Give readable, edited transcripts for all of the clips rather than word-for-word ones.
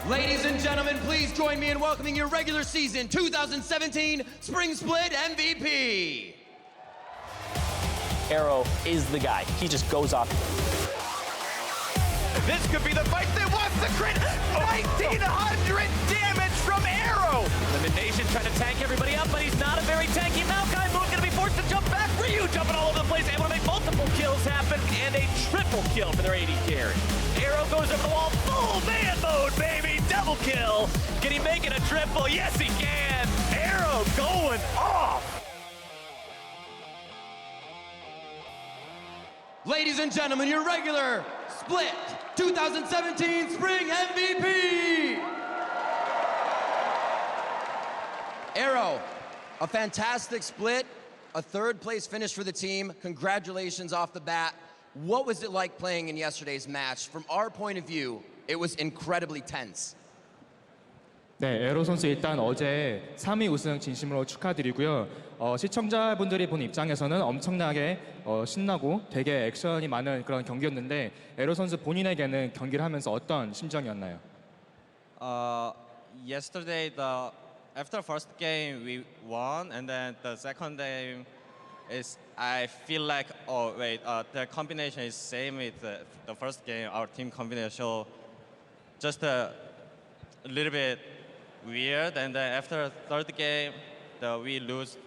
Ladies and gentlemen, please join me in welcoming your regular season 2017 Spring Split MVP. Arrow is the guy. He just goes off. This could be the fight that wants the crit. 1,900 damage from Arrow. Elimination trying to tank everybody up, but he's not a very tanky Maokai. Moon going to be forced to jump back. Ryu jumping all over the place, able to make multiple kills happen, and a triple kill for their AD carry. Arrow goes over the wall, full man mode, baby. Double kill. Can he make it a triple? Yes, he can. Arrow going off. Ladies and gentlemen, your regular Split 2017 Spring MVP. Arrow, a fantastic split, a third place finish for the team. Congratulations off the bat. What was it like playing in yesterday's match? From our point of view, it was incredibly tense. 네, 에로 선수 일단 어제 3위 우승 진심으로 축하드리고요. 시청자분들이 본 입장에서는 엄청나게 신나고 되게 액션이 많은 그런 경기였는데 에로 선수 본인에게는 경기를 하면서 어떤 심정이었나요? Yesterday, after first game we won, and then the second game is I feel like the combination is same with the first game. Our team combination, so just a little bit weird, and then after third game, we lose,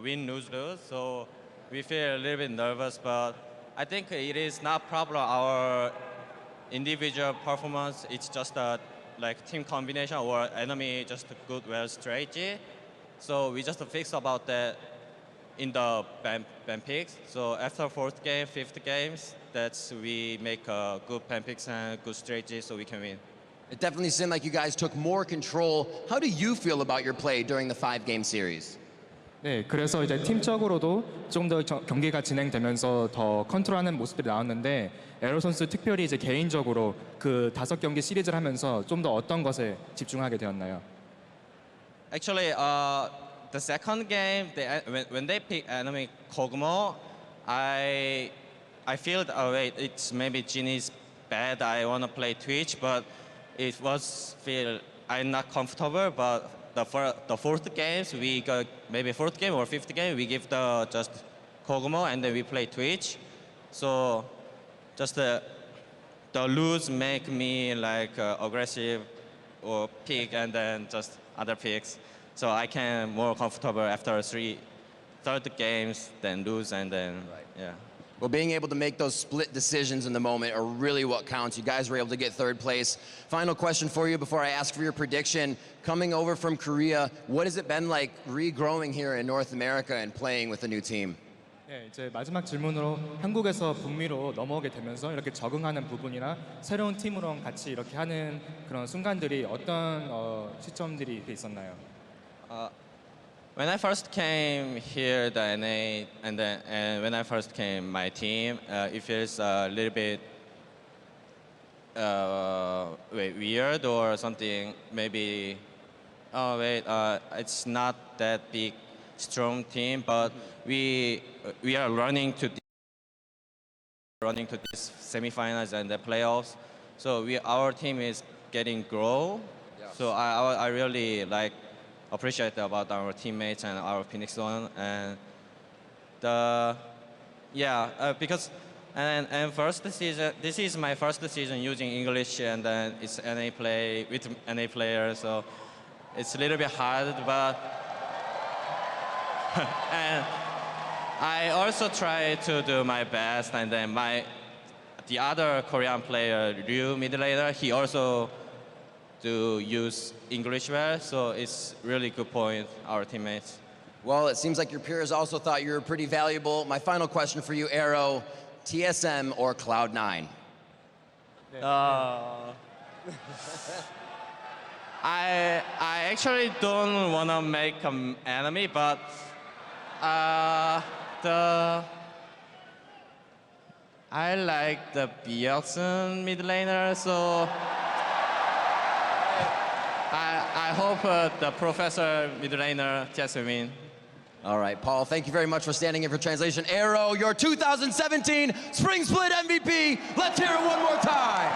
win, lose. So we feel a little bit nervous, but I think it is not problem our individual performance. It's just a like team combination or enemy just good well strategy. So we just fix about that in the ban picks. So after fourth game, fifth games, that's we make a good ban picks and good strategy so we can win. It definitely seemed like you guys took more control. How do you feel about your play during the 5-game series? 네, 그래서 이제 팀적으로도 좀 더 경기가 진행되면서 더 컨트롤하는 모습들이 나왔는데 에로 선수 특별히 이제 개인적으로 그 5경기 시리즈를 하면서 좀 더 어떤 것에 집중하게 되었나요? Actually, the second game, when they pick enemy Kogmo, I feel wait, it's maybe Jinny's bad. I want to play Twitch, but it was feel I'm not comfortable. But the fourth games we go maybe fourth game or fifth game we give the just Kogmo and then we play Twitch. So just the lose make me like aggressive or pick and then just other picks. So I can more comfortable after third games than lose and then yeah. Well, being able to make those split decisions in the moment are really what counts. You guys were able to get third place. Final question for you before I ask for your prediction. Coming over from Korea, what has it been like regrowing here in North America and playing with a new team? 네, 이제 마지막 질문으로 한국에서 북미로 넘어오게 되면서 이렇게 적응하는 부분이나 새로운 팀으로 같이 이렇게 하는 그런 순간들이 어떤 시점들이 있었나요? When I first came here, the NA, and when I first came my team, it feels a little bit weird or something. Maybe, it's not that big, strong team, but we are running to this semifinals and the playoffs. So our team is getting grow. Yes. So I really like. Appreciate about our teammates and our Phoenix One and because first season, this is my first season using English and then it's NA play with NA players, so it's a little bit hard, but and I also try to do my best, and then the other Korean player Ryu mid laner, he also to use English well, so it's really good point, our teammates. Well, it seems like your peers also thought you were pretty valuable. My final question for you, Arrow, TSM or Cloud9? I actually don't want to make an enemy, but I like the Bjergsen mid laner, so I hope the professor mid laner TSM win. All right, Paul, thank you very much for standing in for translation. Arrow, your 2017 Spring Split MVP. Let's hear it one more time.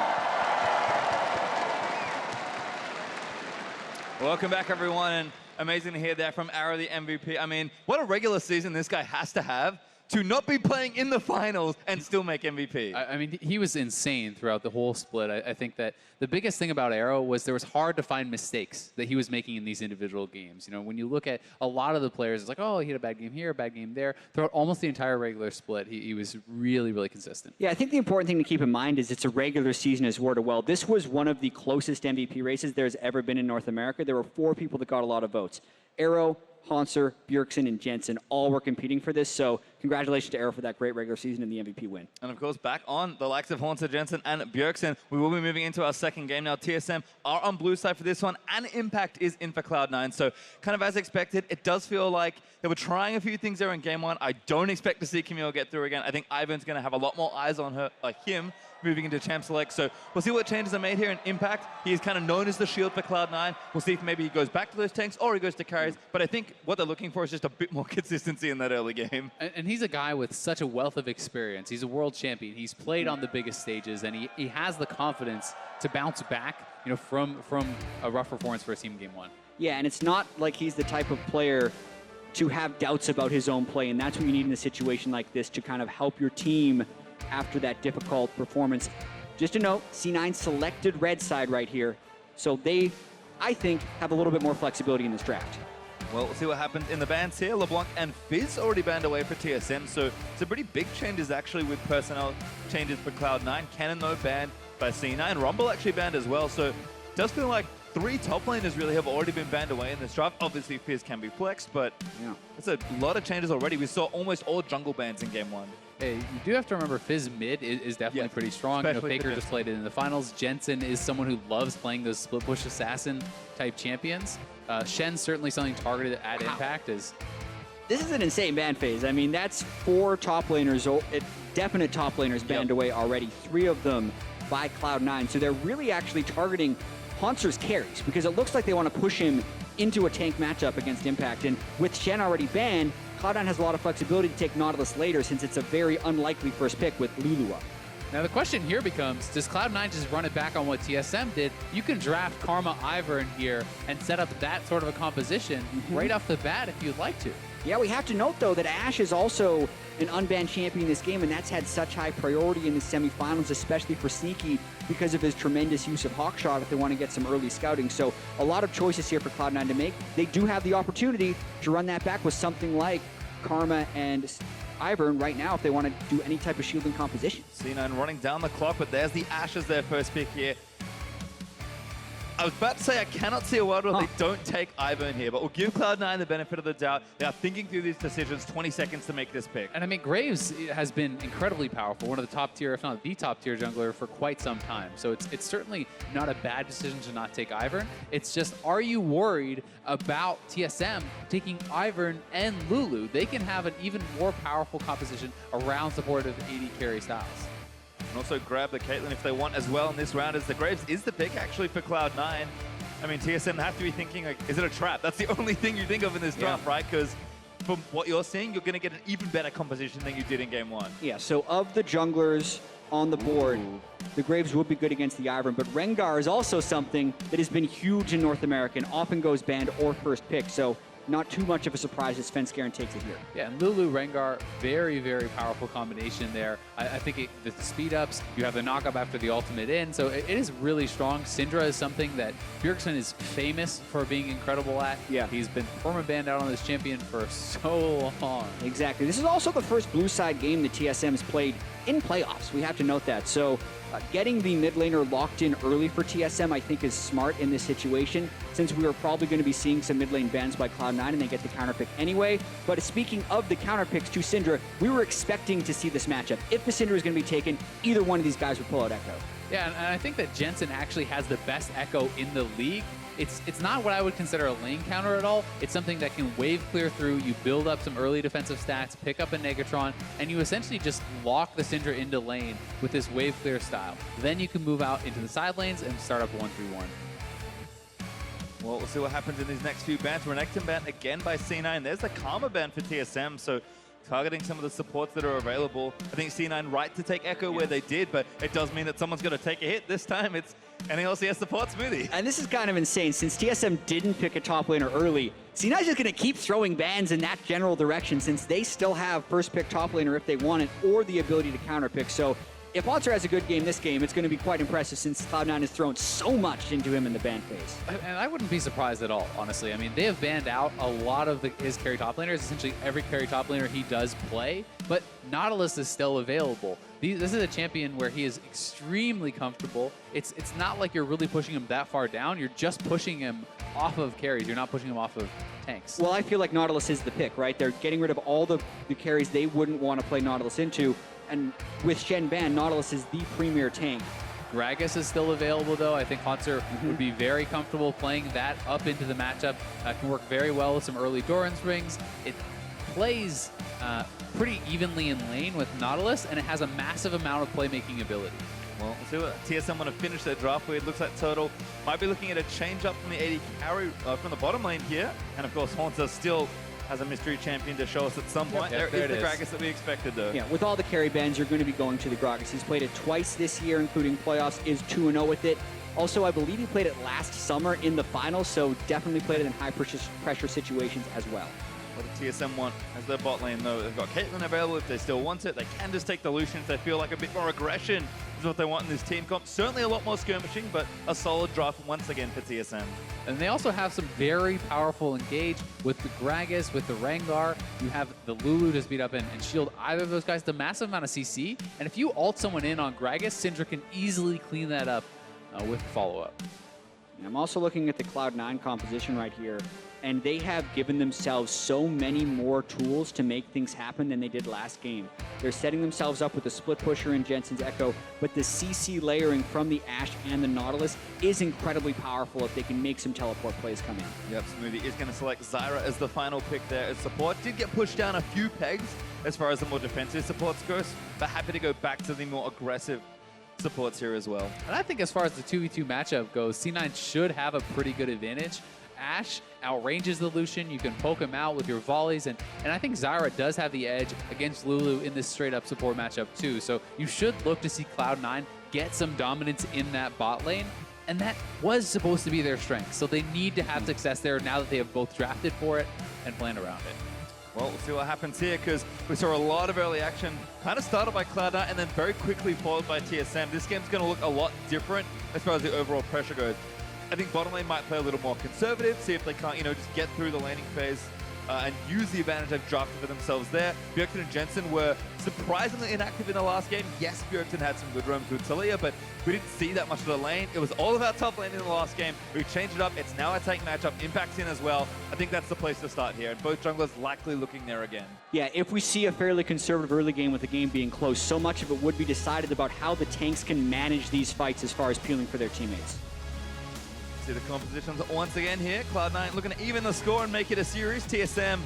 Welcome back, everyone, and amazing to hear that from Arrow, the MVP. I mean, what a regular season this guy has to have to not be playing in the finals and still make MVP. I mean, he was insane throughout the whole split. I think that the biggest thing about Arrow was there was hard to find mistakes that he was making in these individual games. You know, when you look at a lot of the players, it's like, oh, he had a bad game here, a bad game there. Throughout almost the entire regular split, he was really, really consistent. Yeah, I think the important thing to keep in mind is it's a regular season as well. This was one of the closest MVP races there's ever been in North America. There were 4 people that got a lot of votes. Arrow, Hanser, Bjergsen, and Jensen all were competing for this, so congratulations to Arrow for that great regular season and the MVP win. And of course, back on the likes of Hanser, Jensen, and Bjergsen, we will be moving into our second game now. TSM are on blue side for this one, and Impact is in for Cloud9. So kind of as expected, it does feel like they were trying a few things there in game 1. I don't expect to see Camille get through again. I think Ivan's going to have a lot more eyes on her, him, moving into Champ Select. So we'll see what changes are made here in Impact. He is kind of known as the shield for Cloud9. We'll see if maybe he goes back to those tanks or he goes to carries. But I think what they're looking for is just a bit more consistency in that early game. And he's a guy with such a wealth of experience. He's a world champion. He's played on the biggest stages, and he has the confidence to bounce back, you know, from a rough performance for a team in game 1. Yeah, and it's not like he's the type of player to have doubts about his own play, and that's what you need in a situation like this to kind of help your team after that difficult performance. Just a note, C9 selected red side right here, so they, I think, have a little bit more flexibility in this draft. Well, we'll see what happens in the bans here. LeBlanc and Fizz already banned away for TSM, so some pretty big changes actually with personnel changes for Cloud9. Cannon, though, banned by C9. Rumble actually banned as well, so it does feel like 3 top laners really have already been banned away in this draft. Obviously, Fizz can be flexed, but it's a lot of changes already. We saw almost all jungle bans in game 1. Hey, you do have to remember Fizz mid is definitely pretty strong. You know, Faker just played it in the finals. Jensen is someone who loves playing those split push assassin type champions. Shen's certainly something targeted at Impact. This is an insane ban phase. I mean, that's 4 top laners, definite top laners banned away already. 3 of them by Cloud9. So they're really actually targeting Hanser's carries because it looks like they want to push him into a tank matchup against Impact. And with Shen already banned, Cloud9 has a lot of flexibility to take Nautilus later since it's a very unlikely first pick with Lulu up. Now the question here becomes, does Cloud9 just run it back on what TSM did? You can draft Karma Ivern here and set up that sort of a composition right off the bat if you'd like to. Yeah, we have to note, though, that Ashe is also an unbanned champion in this game, and that's had such high priority in the semifinals, especially for Sneaky, because of his tremendous use of Hawkshot if they want to get some early scouting. So a lot of choices here for Cloud9 to make. They do have the opportunity to run that back with something like Karma and Ivern right now if they want to do any type of shielding composition. C9 running down the clock, but there's the Ashe as their first pick here. I was about to say I cannot see a world where they don't take Ivern here, but we'll give Cloud9 the benefit of the doubt. They are thinking through these decisions, 20 seconds to make this pick. And I mean, Graves has been incredibly powerful, one of the top tier, if not the top tier jungler for quite some time. So it's certainly not a bad decision to not take Ivern. It's just, are you worried about TSM taking Ivern and Lulu? They can have an even more powerful composition around supportive AD carry styles. And also grab the Caitlyn if they want as well in this round, as the Graves is the pick actually for Cloud9. I mean, TSM have to be thinking, like, is it a trap? That's the only thing you think of in this draft, right? Because from what you're seeing, you're going to get an even better composition than you did in game 1. Yeah, so of the junglers on the board, the Graves would be good against the Ivern, but Rengar is also something that has been huge in North America and often goes banned or first pick. So not too much of a surprise as Svenskeren takes it here. Yeah, and Lulu, Rengar, very, very powerful combination there. I think the speed ups, you have the knock up after the ultimate in, so it is really strong. Syndra is something that Bjergsen is famous for being incredible at. Yeah. He's been perma-banned out on this champion for so long. Exactly. This is also the first blue side game that TSM has played in playoffs. We have to note that. So getting the mid laner locked in early for TSM, I think, is smart in this situation, since we are probably going to be seeing some mid lane bans by Cloud9 and they get the counter pick anyway. But speaking of the counter picks to Syndra, we were expecting to see this matchup. If the Syndra is going to be taken, either one of these guys would pull out Echo. Yeah, and I think that Jensen actually has the best Echo in the league. It's not what I would consider a lane counter at all. It's something that can wave clear through. You build up some early defensive stats, pick up a Negatron, and you essentially just lock the Syndra into lane with this wave clear style. Then you can move out into the side lanes and start up 1-3-1. Well, we'll see what happens in these next few bans. Renekton banned again by C9. There's the Karma ban for TSM, so targeting some of the supports that are available. I think C9 right to take Echo where they did, but it does mean that someone's going to take a hit this time. It's NALCS support Smoothie. And this is kind of insane. Since TSM didn't pick a top laner early, C9's just going to keep throwing bans in that general direction since they still have first pick top laner if they want it, or the ability to counter pick. So if Monster has a good game this game, it's going to be quite impressive since Cloud9 has thrown so much into him in the ban phase. And I wouldn't be surprised at all, honestly. I mean, they have banned out a lot of his carry top laners, essentially every carry top laner he does play, but Nautilus is still available. This is a champion where he is extremely comfortable. It's not like you're really pushing him that far down. You're just pushing him off of carries. You're not pushing him off of tanks. Well, I feel like Nautilus is the pick, right? They're getting rid of all the carries they wouldn't want to play Nautilus into. And with Shen ban, Nautilus is the premier tank. Gragas is still available, though. I think Haunter would be very comfortable playing that up into the matchup. Can work very well with some early Doran's rings. It plays pretty evenly in lane with Nautilus, and it has a massive amount of playmaking ability. Well, we'll see what TSM want to finish their draft with. Looks like Total might be looking at a change up from the AD carry from the bottom lane here. And of course, Haunter still has a mystery champion to show us at some point. Yep, there is the Gragas that we expected, though. Yeah, with all the carry bans, you're going to be going to the Gragas. He's played it twice this year, including playoffs, is 2-0 with it. Also, I believe he played it last summer in the finals, so definitely played it in high-pressure situations as well. What does TSM want as their bot lane, though? They've got Caitlyn available if they still want it. They can just take the Lucian if they feel like a bit more aggression is what they want in this team comp. Certainly a lot more skirmishing, but a solid draft once again for TSM. And they also have some very powerful engage with the Gragas, with the Rengar. You have the Lulu to speed up and shield either of those guys. The massive amount of CC. And if you ult someone in on Gragas, Syndra can easily clean that up with follow-up. I'm also looking at the Cloud9 composition right here, and they have given themselves so many more tools to make things happen than they did last game. They're setting themselves up with the split pusher and Jensen's Echo, but the CC layering from the Ashe and the Nautilus is incredibly powerful if they can make some teleport plays come in. Yep, Smoothie is going to select Zyra as the final pick there as support. Did get pushed down a few pegs as far as the more defensive supports goes, but happy to go back to the more aggressive supports here as well. And I think as far as the 2v2 matchup goes, C9 should have a pretty good advantage. Ashe outranges the Lucian. You can poke him out with your volleys, and I think Zyra does have the edge against Lulu in this straight-up support matchup too. So you should look to see Cloud9 get some dominance in that bot lane, and that was supposed to be their strength. So they need to have success there now that they have both drafted for it and planned around it. Well, we'll see what happens here, because we saw a lot of early action, kind of started by Cloud9 and then very quickly followed by TSM. This game's going to look a lot different as far as the overall pressure goes. I think bottom lane might play a little more conservative, see if they can't, just get through the laning phase and use the advantage they've drafted for themselves there. Bjergsen and Jensen were surprisingly inactive in the last game. Yes, Bjergsen had some good roams with Talia, but we didn't see that much of the lane. It was all about top lane in the last game. We changed it up. It's now a tank matchup. Impact's in as well. I think that's the place to start here, and both junglers likely looking there again. Yeah, if we see a fairly conservative early game with the game being close, so much of it would be decided about how the tanks can manage these fights as far as peeling for their teammates. See the compositions once again here. Cloud9 looking to even the score and make it a series. TSM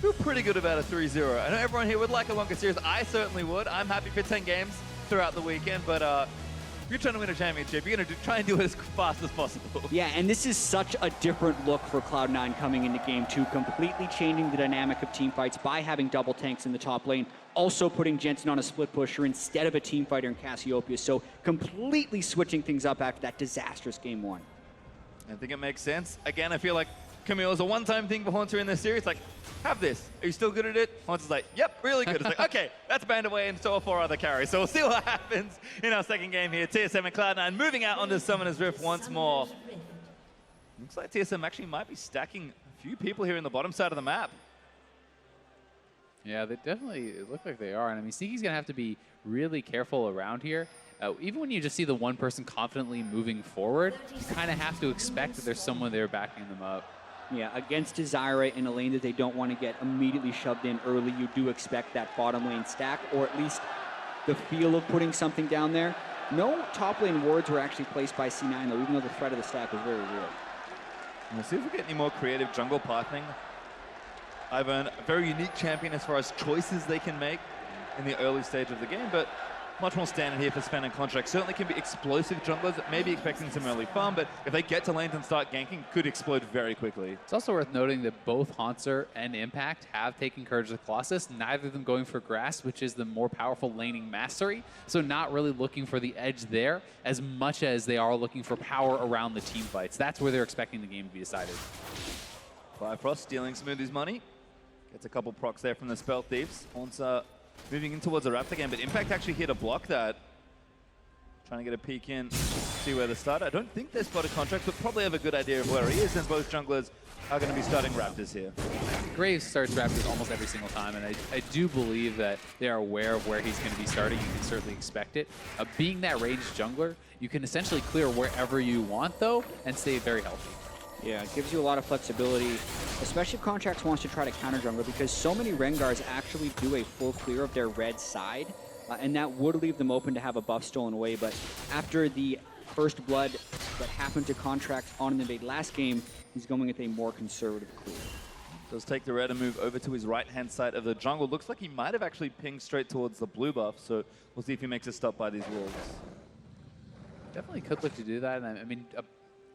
feel pretty good about a 3-0. I know everyone here would like a longer series. I certainly would. I'm happy for 10 games throughout the weekend, but if you're trying to win a championship, you're going to try and do it as fast as possible. Yeah, and this is such a different look for Cloud9 coming into game 2, completely changing the dynamic of team fights by having double tanks in the top lane, also putting Jensen on a split pusher instead of a team fighter in Cassiopeia, so completely switching things up after that disastrous game 1. I think it makes sense. Again, I feel like Camille is a one-time thing for Haunter in this series. Like, have this. Are you still good at it? Haunter's like, yep, really good. It's like, okay, that's banned away, and so are 4 other carries. So we'll see what happens in our second game here. TSM and Cloud9 moving out onto Summoner's Rift once more. Looks like TSM actually might be stacking a few people here in the bottom side of the map. Yeah, they definitely look like they are. And I mean, Sneaky's going to have to be really careful around here. Even when you just see the one person confidently moving forward, you kind of have to expect that there's someone there backing them up. Yeah, against Desire in a lane that they don't want to get immediately shoved in early, you do expect that bottom lane stack, or at least the feel of putting something down there. No top lane wards were actually placed by C9, though, even though the threat of the stack was very real. We'll see if we get any more creative jungle pathing. Ivern, a very unique champion as far as choices they can make in the early stage of the game, but much more standard here for Sven and Contract. Certainly can be explosive junglers, maybe expecting some early farm, but if they get to lanes and start ganking, could explode very quickly. It's also worth noting that both Hauntzer and Impact have taken Courage of the Colossus, neither of them going for Grasp, which is the more powerful laning mastery, so not really looking for the edge there as much as they are looking for power around the team fights. That's where they're expecting the game to be decided. Bifrost stealing Smoothie's money. Gets a couple procs there from the Spell Thieves. Hauntzer moving in towards the Raptor game, but Impact actually here to block that. Trying to get a peek in, see where they start. I don't think they spotted Contract, but probably have a good idea of where he is, since both junglers are going to be starting Raptors here. Graves starts Raptors almost every single time, and I do believe that they are aware of where he's going to be starting. You can certainly expect it. Being that ranged jungler, you can essentially clear wherever you want, though, and stay very healthy. Yeah, it gives you a lot of flexibility, especially if Contracts wants to try to counter jungler, because so many Rengars actually do a full clear of their red side, and that would leave them open to have a buff stolen away. But after the first blood that happened to Contracts on an invade last game, he's going with a more conservative clear. Does take the red and move over to his right-hand side of the jungle. Looks like he might have actually pinged straight towards the blue buff, so we'll see if he makes a stop by these wolves. Definitely could look to do that. And I mean, a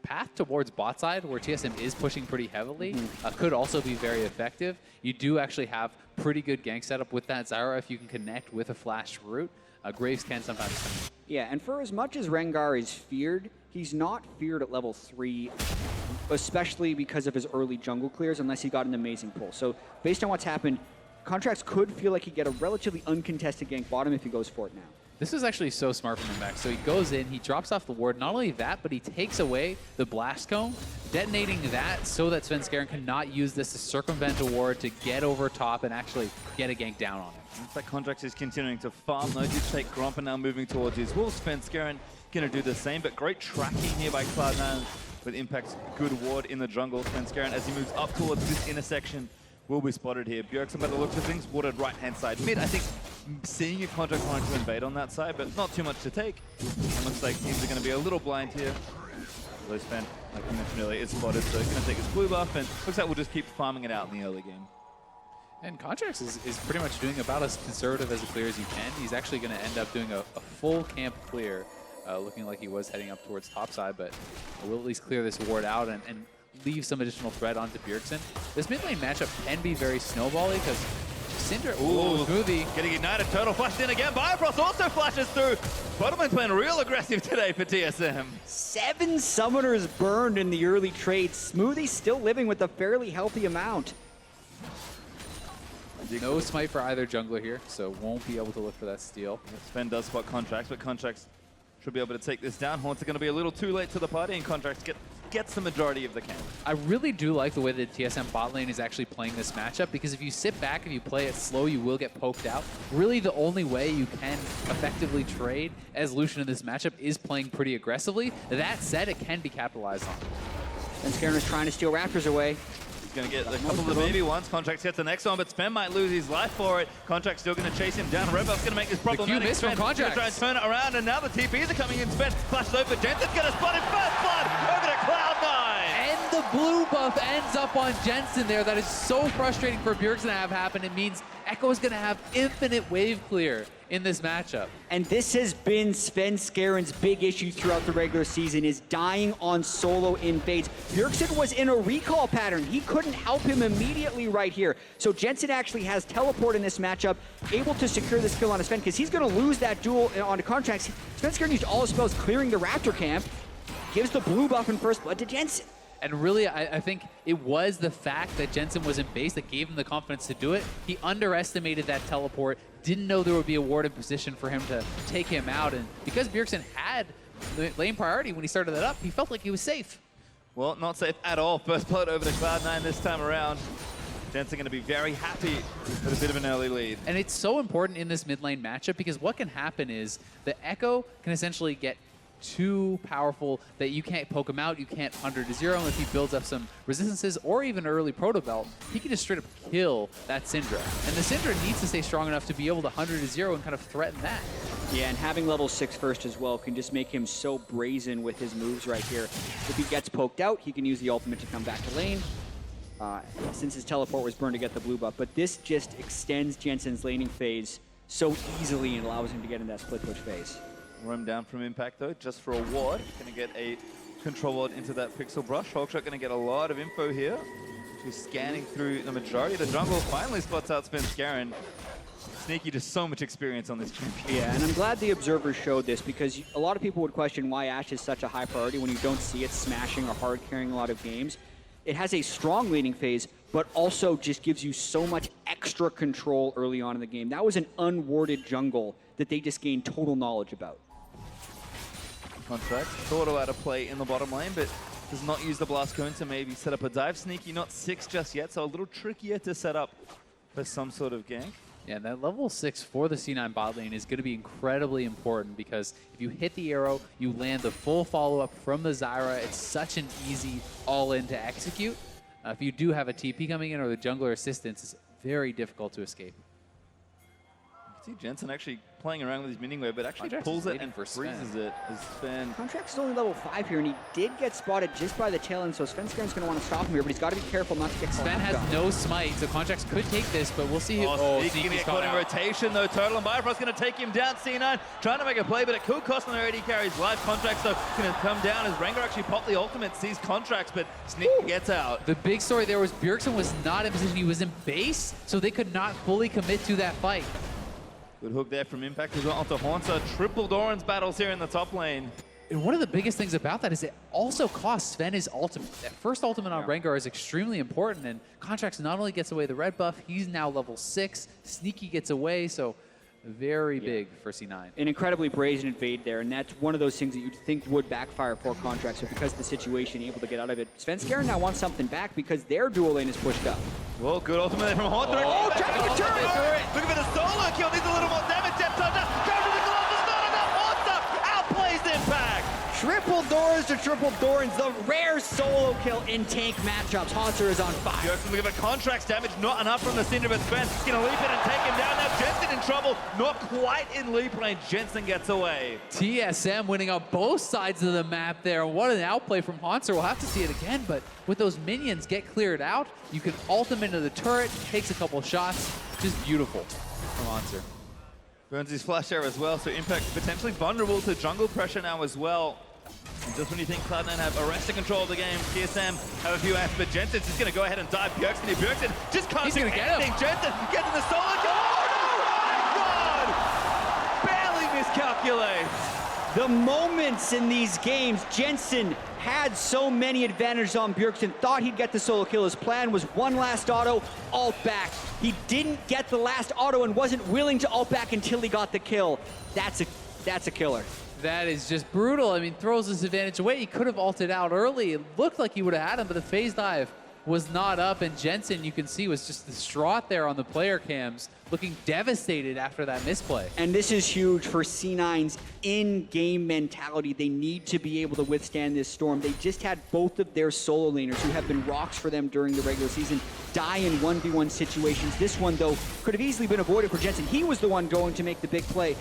path towards bot side, where TSM is pushing pretty heavily, could also be very effective. You do actually have pretty good gank setup with that Zyra if you can connect with a flash route. Graves can sometimes come in. Yeah, and for as much as Rengar is feared, he's not feared at level 3, especially because of his early jungle clears, unless he got an amazing pull. So based on what's happened, Contracts could feel like he'd get a relatively uncontested gank bottom if he goes for it now. This is actually so smart from Impact. So he goes in, he drops off the ward. Not only that, but he takes away the blast cone, detonating that so that Svenskeren cannot use this to circumvent a ward to get over top and actually get a gank down on him. Looks like Contracts is continuing to farm. No did take Gromp and now moving towards his wolves. Svenskeren going to do the same, but great tracking here by Cloud9 with Impact's good ward in the jungle. Svenskeren, as he moves up towards this intersection, will be spotted here. Bjergsen, by the looks of things, warded right-hand side mid. I think seeing a Contract wanting to invade on that side, but not too much to take. And looks like teams are going to be a little blind here. Although Sven, like I mentioned earlier, is spotted, so he's going to take his blue buff, and looks like we'll just keep farming it out in the early game. And Contracts is pretty much doing about as conservative as a clear as he can. He's actually going to end up doing a full camp clear, looking like he was heading up towards topside, but we'll at least clear this ward out and leave some additional threat onto Bjergsen. This mid lane matchup can be very snowbally because Syndra, Smoothie. Getting ignited, Turtle flashed in again. Bifrost also flashes through. Bottom lane's playing real aggressive today for TSM. 7 summoners burned in the early trade. Smoothie still living with a fairly healthy amount. No smite for either jungler here, so won't be able to look for that steal. Sven does spot Contracts, but Contracts should be able to take this down. Haunts are going to be a little too late to the party, and Contracts gets the majority of the camp. I really do like the way that TSM bot lane is actually playing this matchup, because if you sit back, if you play it slow, you will get poked out. Really, the only way you can effectively trade as Lucian in this matchup is playing pretty aggressively. That said, it can be capitalized on. And Scarin is trying to steal Raptors away. Going to get a couple of baby ones. Contracts gets the next one, but Sven might lose his life for it. Contracts still going to chase him down. Red Buff's going to make this problematic. miss from Contracts. Try and turn it around, and now the TPs are coming in. Sven flashes over. Jensen's going to spot him. First blood over to Cloud9. And the blue buff ends up on Jensen there. That is so frustrating for Bjergsen to have happen. It means Echo is going to have infinite wave clear in this matchup. And this has been Svenskaren's big issue throughout the regular season, is dying on solo invades. Bjergsen was in a recall pattern. He couldn't help him immediately right here. So Jensen actually has teleport in this matchup, able to secure this kill on Sven, because he's going to lose that duel onto Contracts. Svenskeren used all his spells clearing the Raptor camp, gives the blue buff in first blood to Jensen. And really, I think it was the fact that Jensen was in base that gave him the confidence to do it. He underestimated that teleport, didn't know there would be a ward in position for him to take him out. And because Bjergsen had lane priority when he started that up, he felt like he was safe. Well, not safe at all. First blood over to Cloud9 this time around. Jensen going to be very happy with a bit of an early lead. And it's so important in this mid lane matchup, because what can happen is the Echo can essentially get too powerful that you can't poke him out, you can't 100 to 0, and if he builds up some resistances or even early proto belt, he can just straight up kill that Syndra. And the Syndra needs to stay strong enough to be able to 100 to 0 and kind of threaten that. Yeah, and having level 6 first as well can just make him so brazen with his moves right here. If he gets poked out, he can use the ultimate to come back to lane. Since his teleport was burned to get the blue buff, but this just extends Jensen's laning phase so easily and allows him to get in that split push phase. Roam down from Impact though, just for a ward. Gonna get a control ward into that pixel brush. Hawkshot gonna get a lot of info here. Just scanning through the majority of the jungle. Finally spots out Svenskeren. Sneaky, just so much experience on this champion. Yeah, and I'm glad the observers showed this because a lot of people would question why Ashe is such a high priority when you don't see it smashing or hard carrying a lot of games. It has a strong leading phase, but also just gives you so much extra control early on in the game. That was an unwarded jungle that they just gained total knowledge about. Contract thought about a play in the bottom lane, but does not use the blast cone to maybe set up a dive. Sneaky not 6 just yet, so a little trickier to set up for some sort of gank. Yeah, that level 6 for the C9 bot lane is going to be incredibly important because if you hit the arrow, you land the full follow-up from the Zyra. It's such an easy all-in to execute. If you do have a TP coming in or the jungler assistance, it's very difficult to escape. See Jensen actually playing around with his minion wave, but actually Contract's pulls it waiting and for freezes Sven. it as Sven. Contract's only level 5 here, and he did get spotted just by the tail end, so Svenskeren's going to want to stop him here, but he's got to be careful not to get Sven clapped has on. no smite, so Contracts could take this, but we'll see. Sneaky Sneaky's gonna get gone caught in out. rotation though. Total and Bifrost gonna take him down. C9 trying to make a play, but it could cost him their AD carries. Live Contracts though gonna come down as Rengar actually popped the ultimate, sees Contracts, but Sneaky gets out. The big story there was Bjergsen was not in position. He was in base, so they could not fully commit to that fight. Good hook there from Impact as well onto Haunter. Triple Doran's battles here in the top lane. And one of the biggest things about that is it also costs Sven his ultimate. That first ultimate on Rengar is extremely important, and Contracts not only gets away the red buff, he's now level 6. Sneaky gets away, so very big for C9. An incredibly brazen invade there, and that's one of those things that you'd think would backfire for Contracts, but because of the situation, able to get out of it. Svenskeren now wants something back because their dual lane is pushed up. Well, good ultimate there from Haunter. Oh, checking the turret! Looking for the solo kill, needs a little more damage. Depth touchdown. Goes to the glove, it's not enough. Haunter outplays Impact. Triple Dorans to triple Dorans, the rare solo kill in tank matchups. Haunter is on fire. Bjergsen looking for Contracts damage, not enough from the Cinder, but Sven gonna leap in and take him down. Now Jensen in trouble, not quite in leap lane. Jensen gets away. TSM winning on both sides of the map there. What an outplay from Haunter. We'll have to see it again, but with those minions get cleared out, you can ult them into the turret, takes a couple shots. Just beautiful from Haunter. Burns his flash there as well, so Impact potentially vulnerable to jungle pressure now as well. And just when you think Cloud9 have arrested control of the game, TSM have a few acts, but Jensen's just gonna go ahead and dive Bjergsen. Bjergsen just can't He's do gonna get anything. him. Jensen getting the solo kill. Oh my God! Barely miscalculates. The moments in these games, Jensen had so many advantages on Bjergsen, thought he'd get the solo kill. His plan was one last auto, ult back. He didn't get the last auto and wasn't willing to ult back until he got the kill. That's a killer. That is just brutal. I mean, throws his advantage away. He could have ulted out early. It looked like he would have had him, but the phase dive was not up. And Jensen, you can see, was just distraught there on the player cams, looking devastated after that misplay. And this is huge for C9's in-game mentality. They need to be able to withstand this storm. They just had both of their solo laners, who have been rocks for them during the regular season, die in 1v1 situations. This one, though, could have easily been avoided for Jensen. He was the one going to make the big play.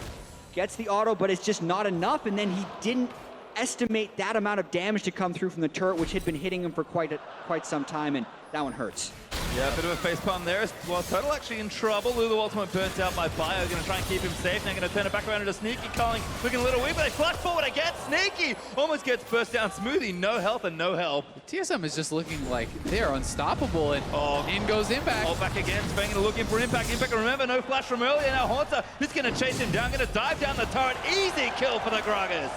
Gets the auto, but it's just not enough, and then he didn't estimate that amount of damage to come through from the turret, which had been hitting him for quite some time, and that one hurts. Yeah, a bit of a facepalm there. Well, Total actually in trouble. Lulu ultimate burnt out by Bio. Going to try and keep him safe. Now going to turn it back around into Sneaky. Calling, looking a little weak, but they flash forward again. Sneaky almost gets burst down. Smoothie, no health and no help. TSM is just looking like they're unstoppable, and in goes Impact. All back again. Sven going to look in for Impact. Impact, remember, no flash from earlier. Now Haunter is going to chase him down. Going to dive down the turret. Easy kill for the Gragas.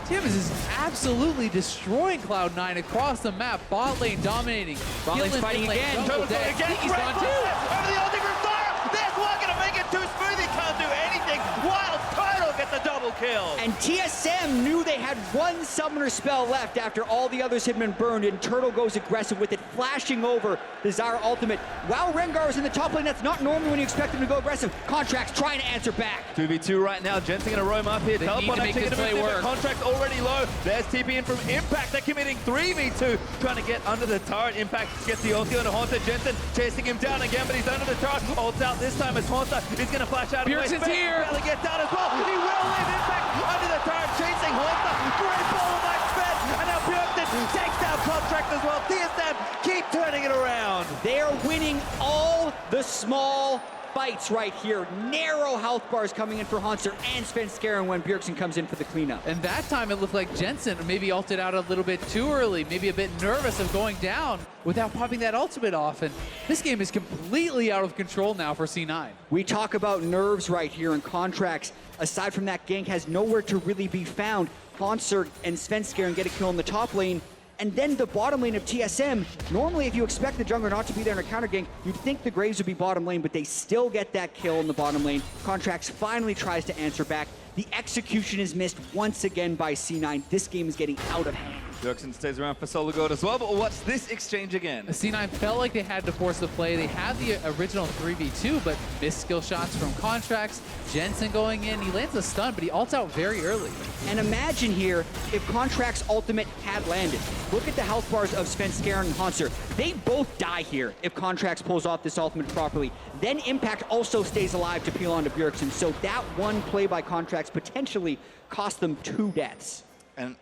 TSM is absolutely destroying Cloud9 across the map. Bot lane dominating. Bot lane's fighting again. Total's going again. Sneaky's gone too. Over the ulti from Zara. There's one going to make it too smooth. He can't do anything. Wild Total gets a double kill. And TSM knew they had one summoner spell left after all the others had been burned, and Turtle goes aggressive with it, flashing over the Zyra ultimate. While Rengar is in the top lane, that's not normally when you expect him to go aggressive. Contracts trying to answer back. 2v2 right now. Jensen going to roam up here. They need to make this play work. Contract already low. There's TP in from Impact. They're committing 3v2. Trying to get under the turret. Impact gets the ulti onto Haunter. Jensen chasing him down again, but he's under the turret. Ults out this time as Haunter is going to flash out. Bjergsen's here. Barely gets down as well. He will leave Impact under the turret, chasing Haunter. Great ball by Sven. And now Bjergsen takes down Contract as well. TSM keep turning it around. They are winning all the small bites right here. Narrow health bars coming in for Hanser and Svenskeren when Bjergsen comes in for the cleanup. And that time it looked like Jensen maybe ulted out a little bit too early, maybe a bit nervous of going down without popping that ultimate off. And this game is completely out of control now for C9. We talk about nerves right here, and Contracts, aside from that gank, has nowhere to really be found. Hanser and Svenskeren get a kill in the top lane. And then the bottom lane of TSM, normally if you expect the jungler not to be there in a counter gank, you'd think the Graves would be bottom lane, but they still get that kill in the bottom lane. Contracts finally tries to answer back. The execution is missed once again by C9. This game is getting out of hand. Bjergsen stays around for solo gold as well, but watch this exchange again. C9 felt like they had to force the play. They had the original 3v2, but missed skill shots from Contracts. Jensen going in, he lands a stun, but he ults out very early. And imagine here if Contracts' ultimate had landed. Look at the health bars of Svenskeren and Hanser. They both die here if Contracts pulls off this ultimate properly. Then Impact also stays alive to peel onto Bjergsen. So that one play by Contracts potentially cost them 2 deaths. And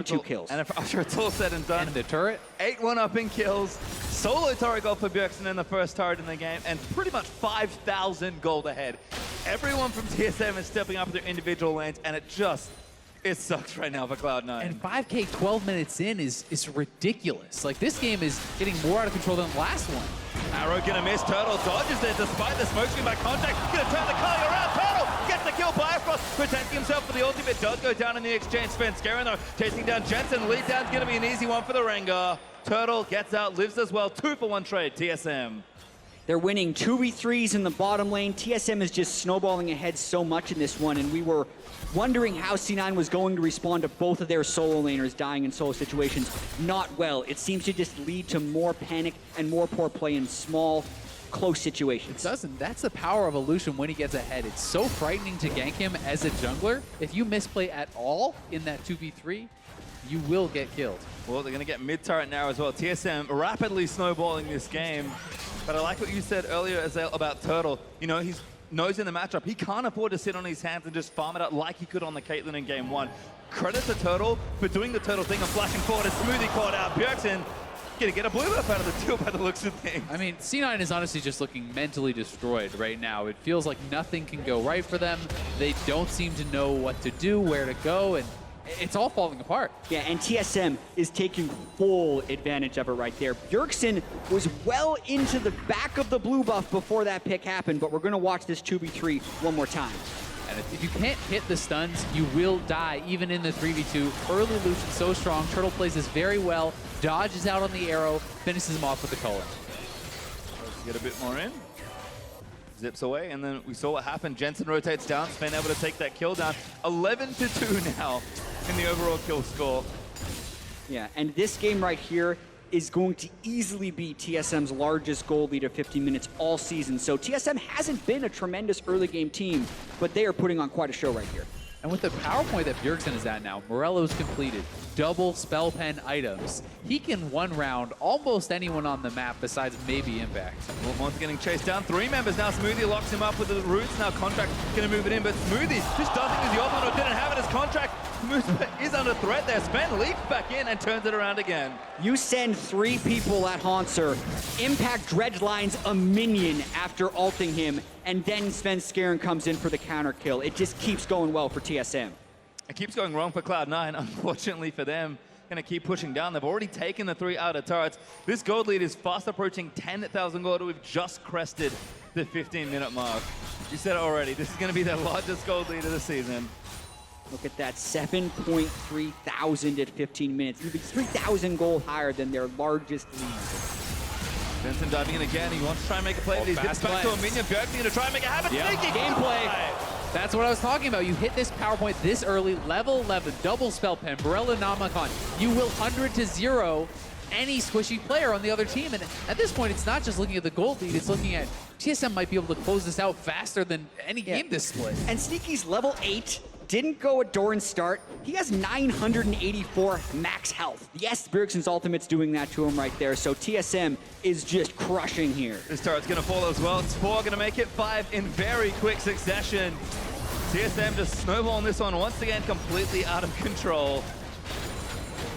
2 kills. And after it's all said and done, And the turret? 8-1 up in kills, solo turret gold for Bjergsen in the first turret in the game, and pretty much 5,000 gold ahead. Everyone from TSM is stepping up their individual lanes, and it sucks right now for Cloud9. And 5K 12 minutes in is ridiculous. Like, this game is getting more out of control than the last one. Arrow gonna miss, Turtle dodges there despite the smoke screen by Contact, gonna turn the car around, Turtle gets the kill, Bifrost protecting himself for the ultimate, does go down in the exchange. Svenskeren though, chasing down Jensen, lead down's gonna be an easy one for the Rengar. Turtle gets out, lives as well, 2-for-1 trade, TSM. They're winning 2v3s in the bottom lane. TSM is just snowballing ahead so much in this one, and we were wondering how C9 was going to respond to both of their solo laners dying in solo situations. Not well. It seems to just lead to more panic and more poor play in small, close situations. It doesn't. That's the power of Illusion when he gets ahead. It's so frightening to gank him as a jungler. If you misplay at all in that 2v3, you will get killed. Well, they're gonna get mid-turret now as well. TSM rapidly snowballing this game. But I like what you said earlier, Azael, about Turtle. You know, he's knows in the matchup, he can't afford to sit on his hands and just farm it out like he could on the Caitlyn in game 1. Credit to Turtle for doing the Turtle thing and flashing forward, a smoothie caught out. Bjergsen gonna get a blue buff out of the deal by the looks of things. I mean, C9 is honestly just looking mentally destroyed right now. It feels like nothing can go right for them. They don't seem to know what to do, where to go, and it's all falling apart. Yeah, and TSM is taking full advantage of it right there. Bjergsen was well into the back of the blue buff before that pick happened, but we're going to watch this 2v3 one more time. And if you can't hit the stuns, you will die, even in the 3v2. Early Lucian so strong. Turtle plays this very well, dodges out on the arrow, finishes him off with the color. Let's get a bit more in. Zips away, and then we saw what happened. Jensen rotates down, Sven able to take that kill down. 11-2 now in the overall kill score. Yeah, and this game right here is going to easily be TSM's largest goal lead of 15 minutes all season. So TSM hasn't been a tremendous early game team, but they are putting on quite a show right here. And with the power point that Bjergsen is at now, Morello's completed, double spell pen items. He can one round almost anyone on the map besides maybe Impact. Wilmont's getting chased down. 3 members now. Smoothie locks him up with the roots. Now Contract going to move it in, but Smoothie just doesn't use the ultimate or didn't have it as Contract. Is under threat there. Sven leaps back in and turns it around again. You send 3 people at Hanser. Impact dredgelines a minion after ulting him, and then Svenskeren comes in for the counter kill. It just keeps going well for TSM. It keeps going wrong for Cloud9, unfortunately for them. Going to keep pushing down. They've already taken the 3 outer turrets. This gold lead is fast approaching 10,000 gold. We've just crested the 15-minute mark. You said it already. This is going to be their largest gold lead of the season. Look at that, 7.3 thousand at 15 minutes. Even 3,000 gold higher than their largest lead. Jensen diving in again. He wants to try and make a play, but he's gets back to a minion. Bjergsen going to try and make it happen. Yep. Sneaky Gameplay. That's what I was talking about. You hit this power point this early, level 11, double spell pen, Barella Namakon. You will 100-0 any squishy player on the other team. And at this point, it's not just looking at the gold lead, it's looking at TSM might be able to close this out faster than any game this split. And Sneaky's level 8. Didn't go at Doran's start. He has 984 max health. Yes, Bjergsen's ultimate's doing that to him right there, so TSM is just crushing here. This turret's going to fall as well. It's 4 going to make it 5 in very quick succession. TSM just snowballing this one once again, completely out of control.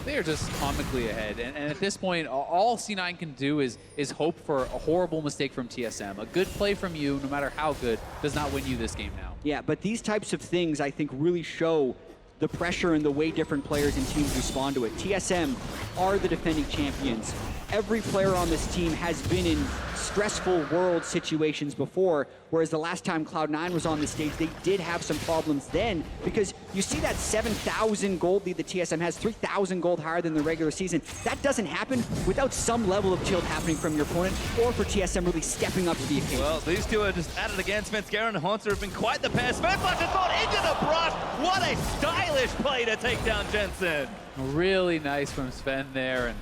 They are just comically ahead, and at this point, all C9 can do is hope for a horrible mistake from TSM. A good play from you, no matter how good, does not win you this game now. Yeah, but these types of things, I think, really show the pressure and the way different players and teams respond to it. TSM are the defending champions. Every player on this team has been in stressful world situations before, whereas the last time Cloud9 was on the stage, they did have some problems then, because you see that 7,000 gold lead that TSM has, 3,000 gold higher than the regular season. That doesn't happen without some level of tilt happening from your opponent, or for TSM really stepping up to the occasion. Well, these two are just at it again. Svenskeren and Haunter have been quite the pair. Svenflash has gone into the brush. What a stylish play to take down Jensen. Really nice from Sven there, and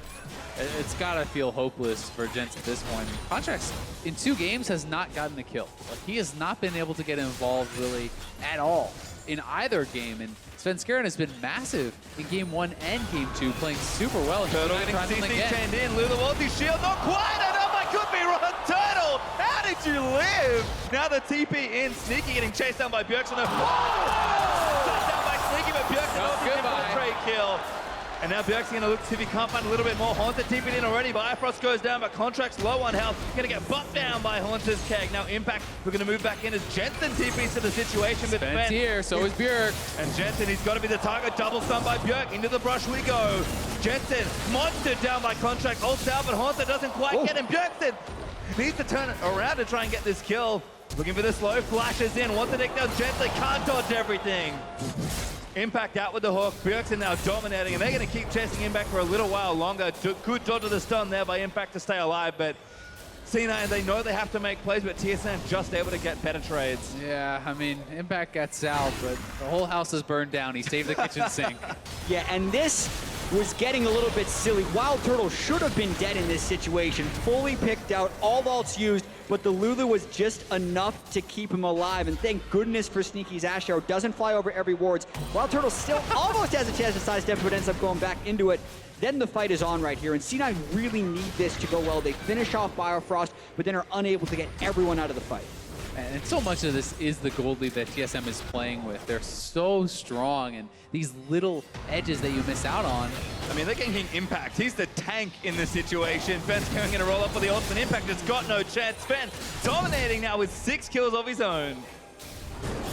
it's gotta feel hopeless for Jensen at this point. Contracts in 2 games has not gotten a kill. Like, he has not been able to get involved really at all in either game. And Svenskeren has been massive in game 1 and game 2, playing super well. And Turtle getting CC chained in. Lou the Walty shield, not quite enough. I could be wrong. Turtle, how did you live? Now the TP in. Sneaky getting chased down by Bjergsen. Chased down by Sneaky, but Bjergsen in for the trade kill. And now Bjergsen going to look to see if he can't find a little bit more. Haunter TP'd in already. Bifrost goes down, but Contract's low on health. Going to get buffed down by Haunter's keg. Now Impact, we're going to move back in as Jensen TP's to the situation with Sven's here, so is Bjerg. And Jensen, he's got to be the target. Double stun by Bjerg. Into the brush we go. Jensen, monstered down by Contract. Ults out, but Haunter doesn't quite get him. Bjergsen needs to turn it around to try and get this kill. Looking for the slow, flashes in. Wants to take down Jensen, can't dodge everything. Impact out with the hook. Bjergsen now dominating, and they're going to keep chasing Impact for a little while longer. Good dodge of the stun there by Impact to stay alive, but C9, they know they have to make plays, but TSM just able to get better trades. Yeah, I mean, Impact gets out, but the whole house is burned down. He saved the kitchen sink. Yeah, and this was getting a little bit silly. Wild Turtle should have been dead in this situation. Fully picked out, all ults used, but the Lulu was just enough to keep him alive. And thank goodness for Sneaky's Ash Arrow. Doesn't fly over every wards. Wild Turtle still almost has a chance to sidestep, but ends up going back into it. Then the fight is on right here, and C9 really need this to go well. They finish off Biofrost, but then are unable to get everyone out of the fight. And so much of this is the gold lead that TSM is playing with. They're so strong, and these little edges that you miss out on. I mean, they're getting Impact. He's the tank in this situation. Sven's going to roll up for the ultimate. Impact has got no chance. Sven dominating now with 6 kills of his own.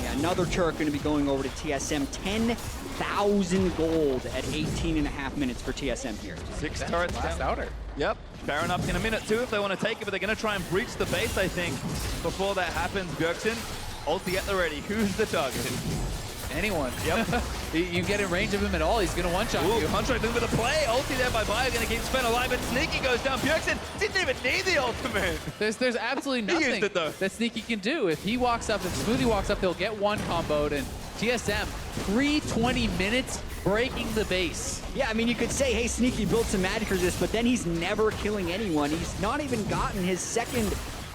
Yeah, another turret going to be going over to TSM. 10,000 gold at 18.5 minutes for TSM here. 6 turrets Last down. outer. Yep, Baron up in a minute too if they want to take it, but they're going to try and breach the base, I think. Before that happens, Bjergsen, ulti at the ready. Who's the target? Anyone. Yep. You get in range of him at all, he's going to one-shot you. Contract looking for the play. Ulti there by Bio, going to keep Sven alive, but Sneaky goes down. Bjergsen didn't even need the ultimate. There's absolutely nothing used it, though. that Sneaky can do. If he walks up, if Smoothie walks up, he'll get one comboed, and TSM, 320 minutes breaking the base. Yeah, I mean, you could say, hey, Sneaky built some magic resist, but then he's never killing anyone. He's not even gotten his second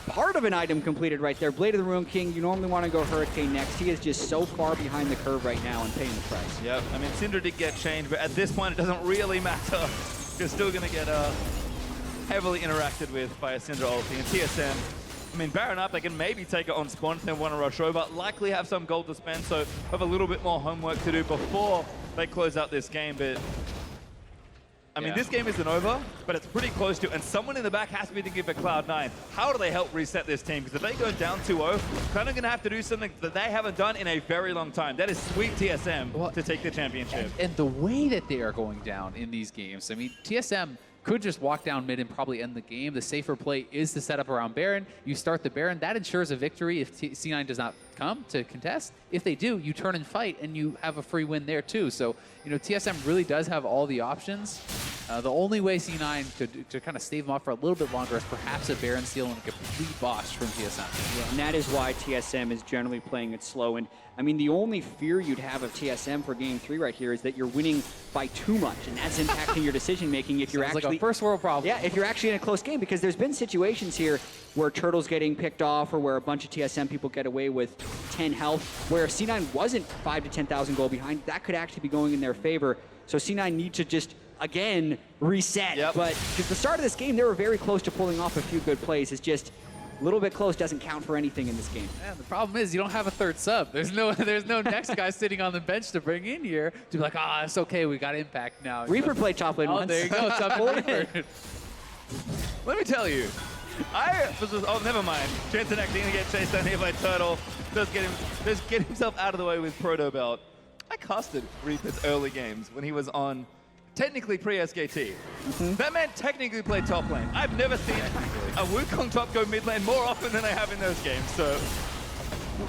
part of an item completed right there. Blade of the Ruin King, you normally want to go Hurricane next. He is just so far behind the curve right now and paying the price. Yep, I mean, Syndra did get changed, but at this point, it doesn't really matter. You're still going to get heavily interacted with by a Syndra ulti. And TSM, I mean, Baron up, they can maybe take it on spawn if they want to rush over, likely have some gold to spend, so have a little bit more homework to do before they close out this game, but I mean, this game isn't over, but it's pretty close to, and someone in the back has to be thinking for Cloud9. How do they help reset this team? Because if they go down 2-0, kind of going to have to do something that they haven't done in a very long time. That is sweet TSM to take the championship. And the way that they are going down in these games, I mean, TSM could just walk down mid and probably end the game. The safer play is to set up around Baron. You start the Baron. That ensures a victory if C9 does not come to contest. If they do, you turn and fight, and you have a free win there too. So, you know, TSM really does have all the options. The only way C9 could kind of stave them off for a little bit longer is perhaps a Baron steal and a complete boss from TSM. Yeah, and that is why TSM is generally playing it slow. And I mean, the only fear you'd have of TSM for Game 3 right here is that you're winning by too much, and that's impacting your decision making if you're Sounds actually like a first world problem. Yeah, if you're actually in a close game, because there's been situations here where Turtle's getting picked off or where a bunch of TSM people get away with 10 health, where if C9 wasn't 5 to 10,000 gold behind, that could actually be going in their favor. So C9 need to just, again, reset. But at the start of this game, they were very close to pulling off a few good plays. It's just A little bit close doesn't count for anything in this game. Man, the problem is you don't have a third sub. There's no next guy sitting on the bench to bring in here to be like, it's okay, we got Impact now. Reaper played top lane once. There you go, top lane. Let me tell you, never mind. Jensen actually gonna get chased down here by Turtle. Does get himself out of the way with Proto Belt. I casted Reaper's early games when he was on technically pre-SKT. That man technically played top lane. I've never seen a Wukong top go mid lane more often than I have in those games. So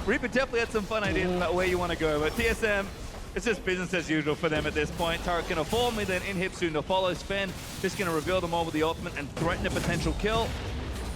Reaper definitely had some fun ideas about where you want to go. But TSM, it's just business as usual for them at this point. Turret gonna fall, mid lane inhib soon to follow. Sven just gonna reveal them all with the ultimate and threaten a potential kill.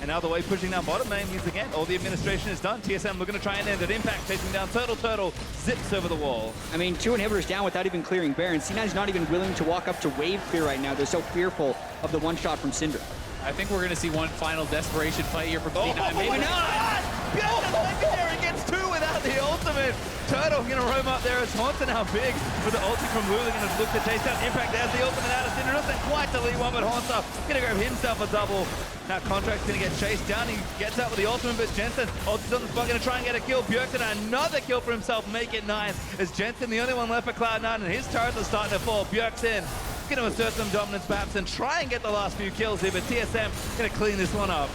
And now the way pushing down bottom lane means again, all the administration is done. TSM looking to try and end it. Impact chasing down Turtle. Turtle zips over the wall. I mean, 2 inhibitors down without even clearing Baron. C9's not even willing to walk up to wave clear right now. They're so fearful of the one shot from Syndra. I think we're going to see one final desperation fight here from C9. Maybe not! Legendary gets 2 without the ultimate. Turtle gonna roam up there as Haunter now big with the ulti from Lulu, gonna look to chase down Impact as the ultimate out of Syndra. Doesn't quite delete one, but Haunter gonna grab himself a double. Now Contract's gonna get chased down. He gets out with the ultimate, but Jensen ulti's on the spot, gonna try and get a kill. Bjergsen another kill for himself, make it 9. As Jensen the only one left for Cloud9, and his turrets are starting to fall. Bjergsen gonna assert some dominance perhaps and try and get the last few kills here, but TSM gonna clean this one up.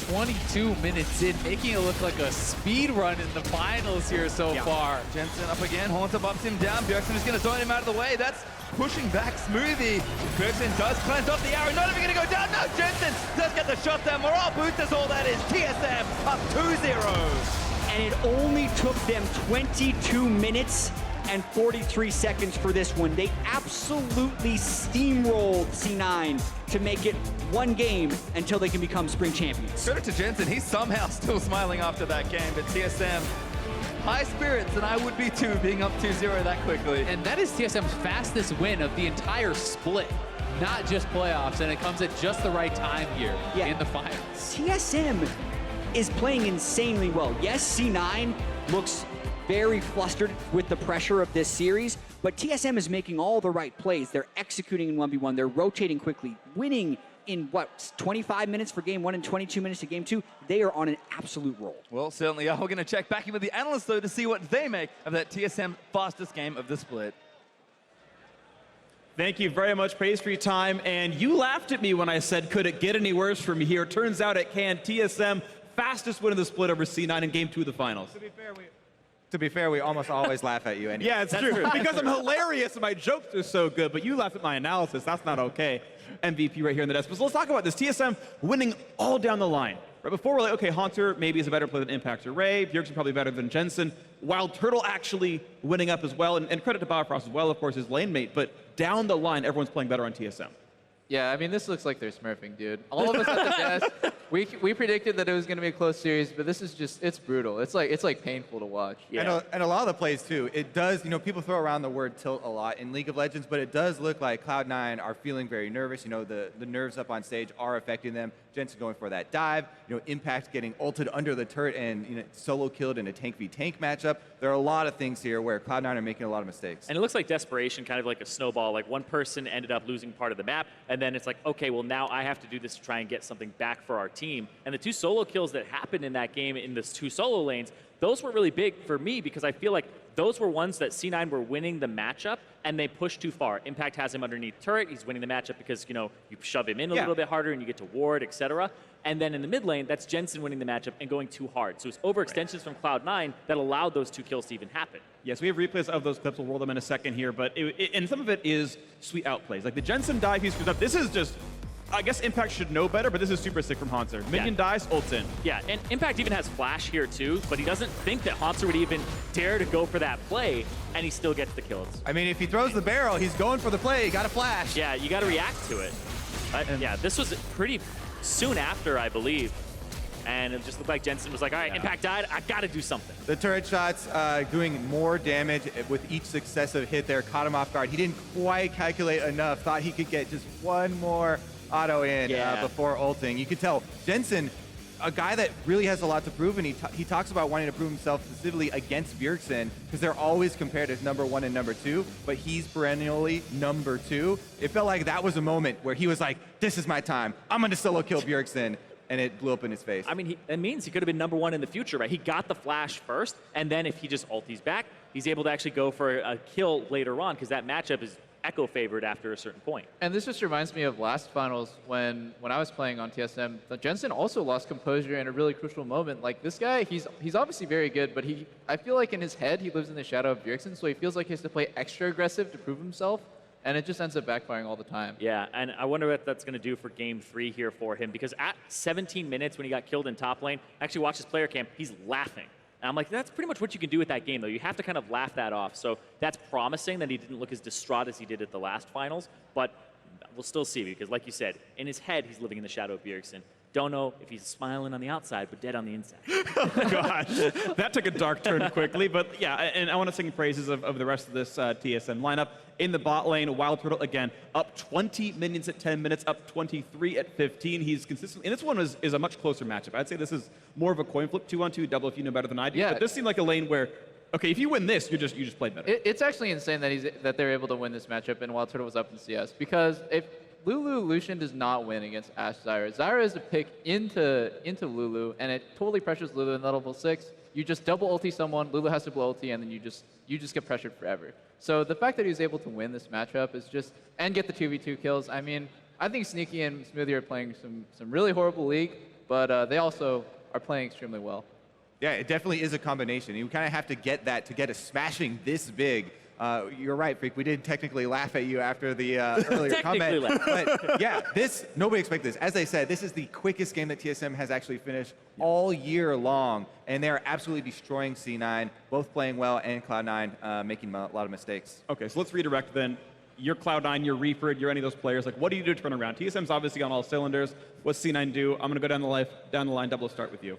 22 minutes in, making it look like a speed run in the finals here so far. Jensen up again, Haunter bumps him down. Bjergsen is going to zone him out of the way. That's pushing back Smoothie. Bjergsen does cleanse off the arrow, not even going to go down. No, Jensen does get the shot down. Morale boost is all that is. TSM up 2-0. And it only took them 22 minutes and 43 seconds for this one. They absolutely steamrolled C9 to make it one game until they can become spring champions. Credit to Jensen, he's somehow still smiling after that game, but TSM, high spirits, and I would be too, being up 2-0 that quickly. And that is TSM's fastest win of the entire split, not just playoffs, and it comes at just the right time here in the finals. TSM is playing insanely well. Yes, C9 looks very flustered with the pressure of this series, but TSM is making all the right plays. They're executing in 1v1. They're rotating quickly, winning in 25 minutes for game 1 and 22 minutes to game 2. They are on an absolute roll. Well, certainly are. We're going to check back in with the analysts, though, to see what they make of that TSM fastest game of the split. Thank you very much. Praise for your time. And you laughed at me when I said, could it get any worse from here? Turns out it can. TSM, fastest win of the split over C9 in game 2 of the finals. To be fair, we almost always laugh at you anyway. Yeah, it's true. Because I'm hilarious and my jokes are so good, but you laugh at my analysis. That's not okay. MVP right here in the desk. So let's talk about this. TSM winning all down the line. Right before we're like, okay, Haunter maybe is a better player than Impact or Ray. Bjergsen probably better than Jensen. Wild Turtle actually winning up as well. And credit to Bauerfrost as well, of course, his lane mate. But down the line, everyone's playing better on TSM. Yeah, I mean, this looks like they're smurfing, dude. All of us at the desk, we predicted that it was going to be a close series, but this is just, it's brutal. It's like painful to watch. Yeah. And a lot of the plays, too. It does, people throw around the word tilt a lot in League of Legends, but it does look like Cloud9 are feeling very nervous. The nerves up on stage are affecting them. Jensen going for that dive. Impact getting ulted under the turret and solo killed in a tank v tank matchup. There are a lot of things here where Cloud9 are making a lot of mistakes. And it looks like desperation, kind of like a snowball. Like one person ended up losing part of the map, and then it's like, okay, well now I have to do this to try and get something back for our team. And the 2 solo kills that happened in that game in the 2 solo lanes, those were really big for me because I feel like those were ones that C9 were winning the matchup and they pushed too far. Impact has him underneath turret. He's winning the matchup because, you shove him in a little bit harder and you get to ward, etc. And then in the mid lane, that's Jensen winning the matchup and going too hard. So it's overextensions from Cloud9 that allowed those 2 kills to even happen. Yes, we have replays of those clips. We'll roll them in a second here, but and some of it is sweet outplays. Like the Jensen dive he screws up. This is just, I guess Impact should know better, but this is super sick from Haunter. Minion dies, ults in. Yeah, and Impact even has flash here too, but he doesn't think that Haunter would even dare to go for that play, and he still gets the kills. I mean, if he throws the barrel, he's going for the play. You got to flash. Yeah, you got to react to it. Yeah, this was pretty soon after, I believe. And it just looked like Jensen was like, all right, Impact died. I got to do something. The turret shots doing more damage with each successive hit there. Caught him off guard. He didn't quite calculate enough. Thought he could get just one more auto in before ulting. You could tell Jensen, a guy that really has a lot to prove, and he talks about wanting to prove himself specifically against Bjergsen because they're always compared as number 1 and number 2, but he's perennially number 2. It felt like that was a moment where he was like, this is my time. I'm going to solo kill Bjergsen. and it blew up in his face. I mean, that means he could have been #1 in the future, right? He got the flash first, and then if he just ulties back, he's able to actually go for a kill later on, because that matchup is Echo favored after a certain point. And this just reminds me of last finals when I was playing on TSM. Jensen also lost composure in a really crucial moment. Like this guy, he's obviously very good, but I feel like in his head he lives in the shadow of Bjergsen, so he feels like he has to play extra aggressive to prove himself, and it just ends up backfiring all the time. Yeah, and I wonder what that's going to do for Game 3 here for him, because at 17 minutes when he got killed in top lane, I actually watched his player cam, he's laughing. And I'm like, that's pretty much what you can do with that game, though. You have to kind of laugh that off. So that's promising that he didn't look as distraught as he did at the last finals. But we'll still see, because like you said, in his head, he's living in the shadow of Bjergsen. Don't know if he's smiling on the outside, but dead on the inside. Oh, gosh. That took a dark turn quickly. But yeah, and I want to sing praises of the rest of this TSM lineup. In the bot lane, Wild Turtle, again, up 20 minions at 10 minutes, up 23 at 15. He's consistent. And this one is a much closer matchup. I'd say this is more of a coin flip, 2-on-2 double if you know better than I do. Yeah. But this seemed like a lane where, okay, if you win this, you just played better. It's actually insane that they're able to win this matchup and Wild Turtle was up in CS, because if Lulu Lucian does not win against Ashe Zyra. Zyra is a pick into Lulu, and it totally pressures Lulu in level 6. You just double ulti someone, Lulu has to blow ulti, and then you just get pressured forever. So the fact that he was able to win this matchup is just, and get the 2v2 kills. I mean, I think Sneaky and Smoothie are playing some really horrible League, but they also are playing extremely well. Yeah, it definitely is a combination. You kind of have to get that to get a smashing this big. You're right, Freak. We did technically laugh at you after the earlier comment. But yeah, nobody expected this. As I said, this is the quickest game that TSM has actually finished all year long. And they're absolutely destroying C9, both playing well, and Cloud9 making a lot of mistakes. Okay, so let's redirect then. You're Cloud9, you're Reeford, you're any of those players. Like, what do you do to turn around? TSM's obviously on all cylinders. What's C9 do? I'm going to go down the line, Double, start with you.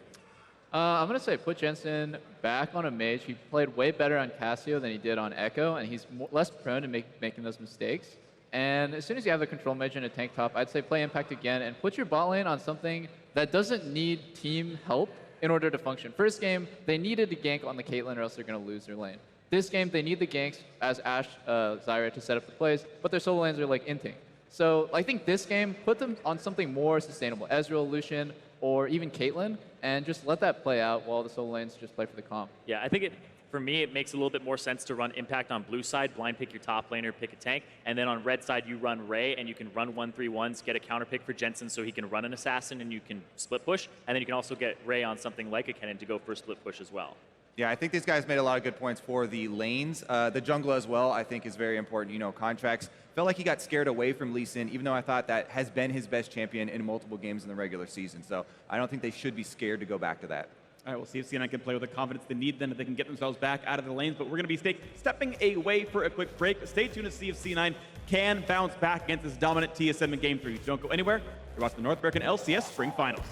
I'm going to say put Jensen back on a mage. He played way better on Cassio than he did on Echo, and he's less prone to making those mistakes. And as soon as you have a control mage and a tank top, I'd say play Impact again and put your bot lane on something that doesn't need team help in order to function. First game, they needed to gank on the Caitlyn or else they're going to lose their lane. This game, they need the ganks as Ashe, Zyra to set up the plays, but their solo lanes are like inting. So I think this game, put them on something more sustainable. Ezreal, Lucian, or even Caitlyn, and just let that play out while the solo lanes just play for the comp. Yeah, I think for me, it makes a little bit more sense to run Impact on blue side, blind pick your top laner, pick a tank, and then on red side, you run Ray, and you can run 1-3-1s, get a counter pick for Jensen so he can run an assassin, and you can split push, and then you can also get Ray on something like a Kennen to go for a split push as well. Yeah, I think these guys made a lot of good points for the lanes. The jungle as well, I think, is very important. You know, Contracts felt like he got scared away from Lee Sin, even though I thought that has been his best champion in multiple games in the regular season. So I don't think they should be scared to go back to that. All right, we'll see if C9 can play with the confidence they need then, if they can get themselves back out of the lanes. But we're going to be stepping away for a quick break. Stay tuned to see if C9 can bounce back against this dominant TSM in Game 3. Don't go anywhere. You're watching the North American LCS Spring Finals.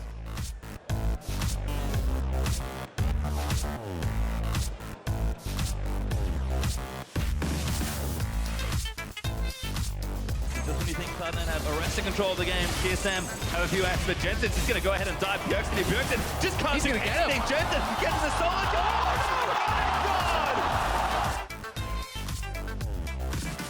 Just when you think Cloud9 have arrested control of the game, TSM have a few acts, but Jensen's just going to go ahead and dive Bjergsen. Bjergsen just can't do anything. Jensen gets the solo.